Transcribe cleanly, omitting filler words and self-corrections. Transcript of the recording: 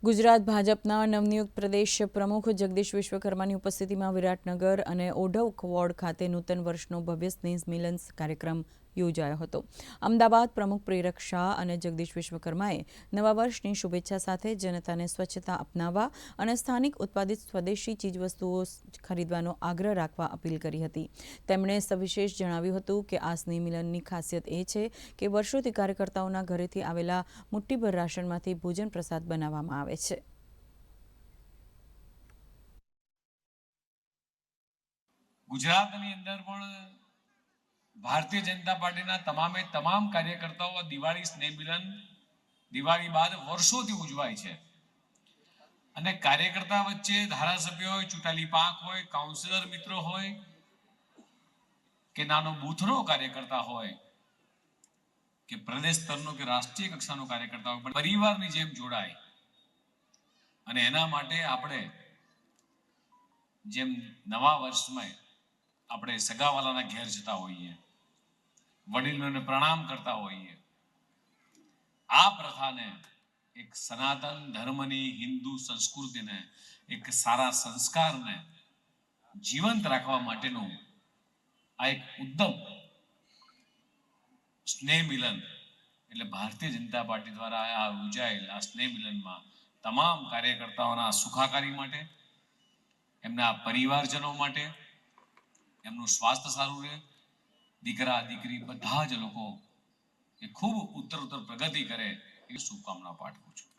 ગુજરાત ભાજપના નવનિયુક્ત પ્રદેશ પ્રમુખ જગદીશ વિશ્વકર્માની ઉપસ્થિતિમાં વિરાટનગર અને ઓઢવ વોર્ડ ખાતે નૂતન વર્ષનો ભવ્ય સ્નેહ મિલન કાર્યક્રમ યોજાયો હતો. અમદાવાદ પ્રમુખ પ્રેરક શાહ અને જગદીશ વિશ્વકર્માએ નવા વર્ષની શુભેચ્છા સાથે જનતાને સ્વચ્છતા અપનાવવા અને સ્થાનિક ઉત્પાદિત સ્વદેશી ચીજવસ્તુઓ ખરીદવાનો આગ્રહ રાખવા અપીલ કરી હતી. તેમણે સવિશેષ જણાવ્યું હતું કે આ સ્નેહ મિલનની ખાસિયત એ છે કે વર્ષોથી કાર્યકર્તાઓના ઘરેથી આવેલા મુઠ્ઠીભર રાશનમાંથી ભોજન પ્રસાદ બનાવવામાં આવે છે. ગુજરાતની અંદર પણ ભારતીય જનતા પાર્ટીના તમામ કાર્યકર્તાઓ દિવાળી સ્નેહ મિલન દિવાળી બાદ વર્ષોથી ઉજવાય છે અને કાર્યકર્તા વચ્ચે ધારાસભ્ય હોય, ચૂંટાયેલી પાંખ હોય, કાઉન્સિલર મિત્રો હોય કે નાનો બૂથનો કાર્યકર્તા હોય કે પ્રદેશ સ્તરનો કે રાષ્ટ્રીય કક્ષાનો કાર્યકર્તા હોય, પણ પરિવારની જેમ જોડાય અને એના માટે આપણે જેમ નવા વર્ષમાં આપણે સગાવાલાના ઘેર જતા હોઈએ, વડીલોને પ્રણામ કરતા હોઈએ, આ પ્રથાને એક સનાતન ધર્મની હિન્દુ સંસ્કૃતિને એક સારા સંસ્કારને જીવંત રાખવા માટેનું આ એક ઉદ્દમ સ્નેહ મિલન એટલે ભારતીય જનતા પાર્ટી દ્વારા આ યોજાયેલ આ સ્નેહ મિલનમાં તમામ કાર્યકર્તાઓના સુખાકારી માટે, એમના પરિવારજનો માટે, એમનું સ્વાસ્થ્ય સારું રહે, દીકરા દીકરી બધા જ લોકો એ ખૂબ ઉત્તરોત્તર પ્રગતિ કરે એ શુભકામના પાઠવું છું.